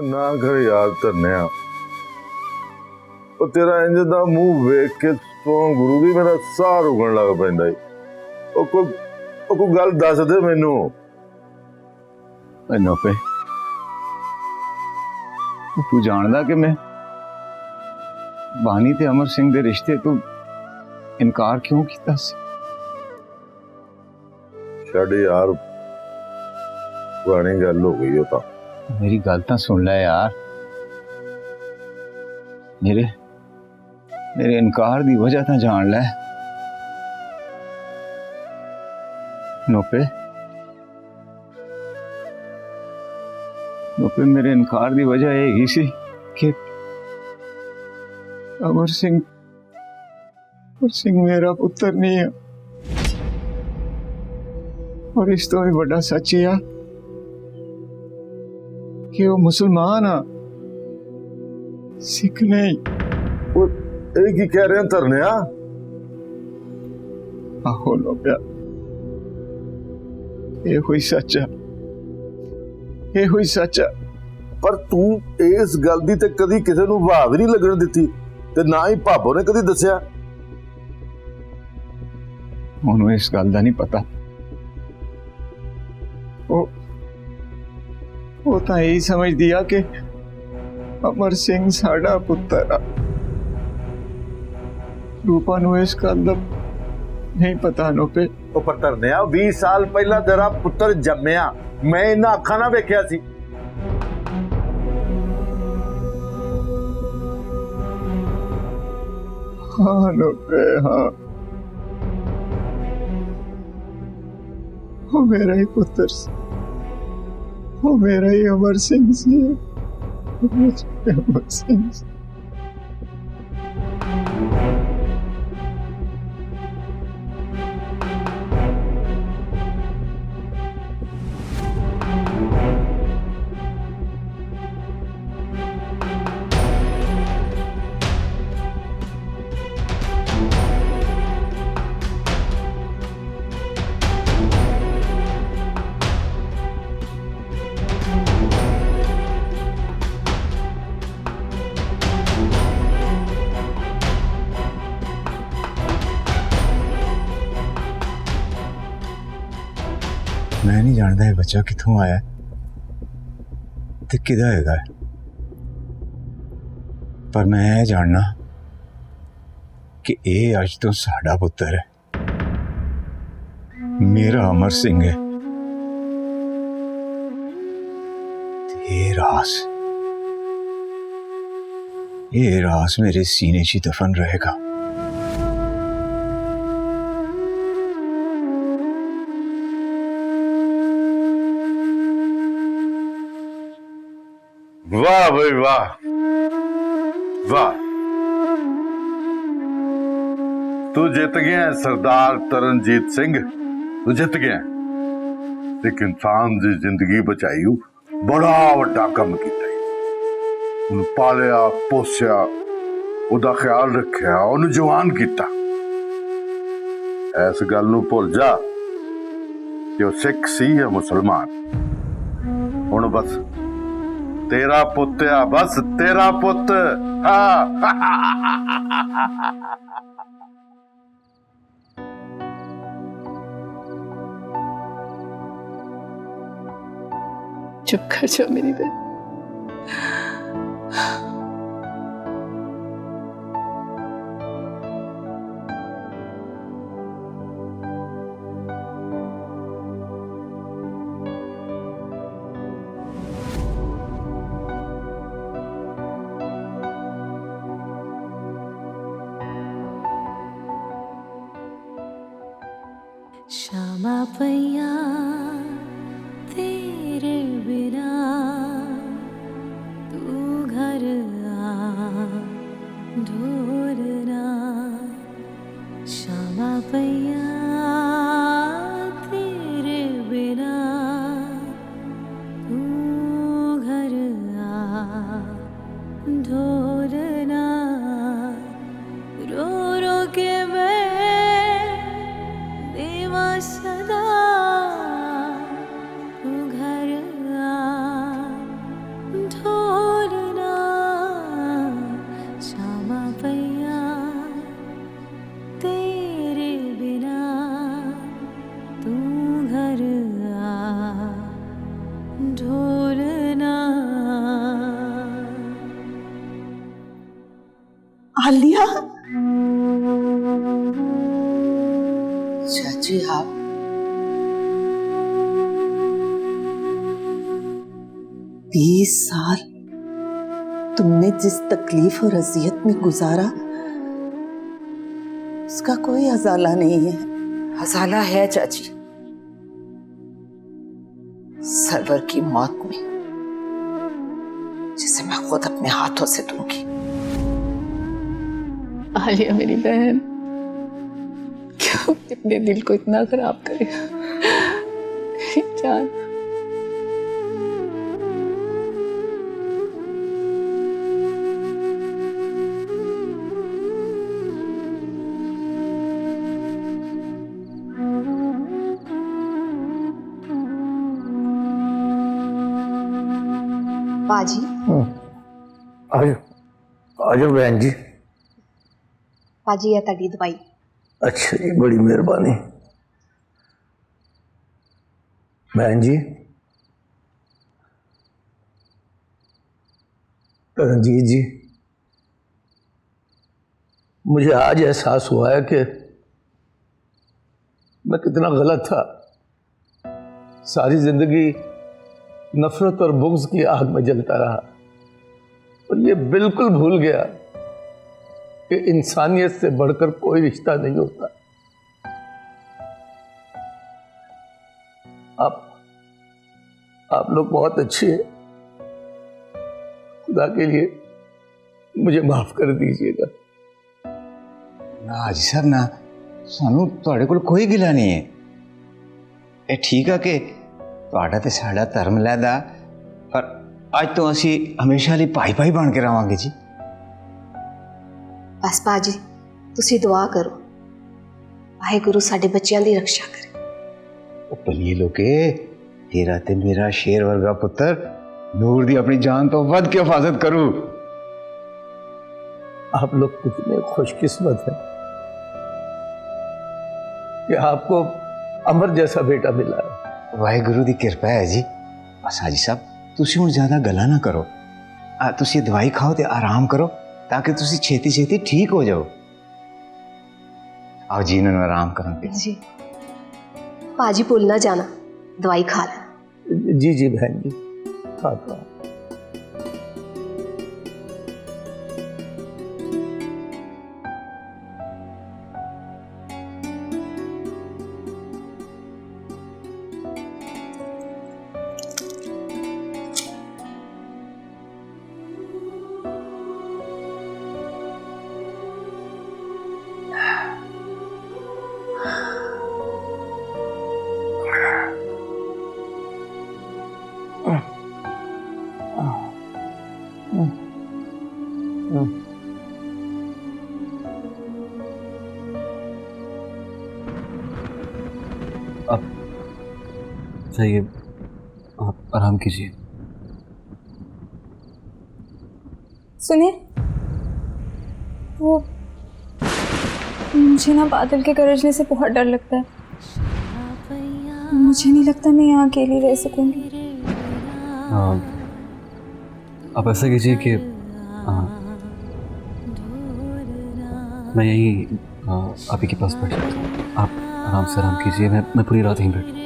ना कर यार धरनिया, तेरा इंज दा मुंह वेख के तो गुरु दी मेरा साह रुकन लग पैंदा है। कोई गल दस दे मैनू। नोपे तू जानदा कि मैं बानी ते अमर सिंह दे रिश्ते तू इनकार क्यों कीता सी? छड़ यार, पुरानी गल हो गई हो। मेरी गल तां सुन ले यार। मेरे इनकार दी वजह तां जान ले। नोपे मेरे इनकार दी वजह यही सी कि अमर सिंह मेरा पुत्र नहीं है। और इस तो भी बड़ा सच है कि वो मुसलमान है, सिख नहीं। वो एक ही कह रहे हैं धरनिया। आहो लोबिया, ये हुई सच है, ये हुई सच है। पर तू इस गल दी ते कदी किसी नूं वाह भी नहीं लगन दित्ती ते ना ही भाबो ने कदी दस्या। उन्होंने इस गल दा नहीं पता। वो तो यही समझ दिया कि अमर सिंह साडा पुत्र आ। रूपा नूं इस गल दा नहीं पता। नोपे ओ पर धरनिया 20 साल पहला तेरा पुत्र जम्मिया, मैं इन्हां अखां नाल वेखिया सी। हाँ नोपे, हाँ, वो मेरा ही पुत्र सी, वो मेरा ही अमर सिंह सी, अमर सिंह सी। मैं नहीं जानता ये बच्चा किथों आया ते किदा हैगा, पर मैं ये जानना कि ये अज तो साडा पुत्र है, मेरा अमर सिंह है। ये रास मेरे सीने ची दफन रहेगा। वाह भाई वाह वाह, तू जित गया सरदार तरनजीत सिंह, तू जित गया। एक इंसान की जिंदगी बचाई, बड़ा वड्डा काम किया। उन्हें पालिया पोसिया, उदा ख्याल रखा, उन्हें जवान किया। इस गल नूं भुल जा कि वह सिख सी या मुसलमान। हुण बस तेरा पुत आ, बस तेरा पुत। चुप कर जाओ मेरी बहन। श्यामा पैया तेरे बिना तू घर आ ढोलना। श्यामा पैया तेरे बिना तू घर आ ढोलना। रो रो के मैं देवा सदा आलिया, चाची आप 20 साल तुमने जिस तकलीफ और अजियत में गुजारा उसका कोई अजाला नहीं है। हजाला है चाची, सरवर की मौत में, जिसे मैं खुद अपने हाथों से दूंगी। आलिया मेरी बहन, क्यों अपने दिल को इतना खराब करेगा? मेरी जान, बाजी आजो आजो बहन जी। बाजी है ताड़ी दवाई। अच्छा जी, बड़ी मेहरबानी। बहन जी, रंजीत जी, मुझे आज एहसास हुआ है कि मैं कितना गलत था। सारी जिंदगी नफरत और बुग़्ज़ की आग में जलता रहा और ये बिल्कुल भूल गया कि इंसानियत से बढ़कर कोई रिश्ता नहीं होता। आप लोग बहुत अच्छे हैं। खुदा के लिए मुझे माफ कर दीजिएगा। ना हाजी साहब ना, सानू तुहाडे कोल कोई गिला नहीं है। ये ठीक है कि तुहाडा ते साडा धर्म लैदा, पर अज तो असी हमेशा लिए भाई भाई बन के रहांगे जी। बस बाजी तुसी दुआ करो, वाहेगुरु साडे बच्चियां दी रक्षा करे। ओ भलिए लोके, तेरा ते मेरा शेर वर्गा पुत्र नूर दी अपनी जान तो वध के हिफाजत करू। आप लोग कितने खुशकिस्मत हैं कि आपको अमर जैसा बेटा मिला है। वाहेगुरु दी कृपा है जी। बस हाजी साहब, तुसी हुण ज्यादा गला ना करो। तुसी दवाई खाओ ते आराम करो ताकि तुसी छेती छेती ठीक हो जाओ। आओ जी, इन्होंने आराम करो जी बाजी भूल ना जाना, दवाई खा लेना। जी जी बहन जी, खाता हूं। आप जाइए, आप आराम कीजिए। सुनिए, वो मुझे ना बादल के गरजने से बहुत डर लगता है। मुझे नहीं लगता मैं यहाँ अकेली रह सकूंगी। आप ऐसा कीजिए कि मैं यहीं आप ही के पास बैठ जाता हूँ। आप आराम से आराम कीजिए। मैं पूरी रात यहीं बैठ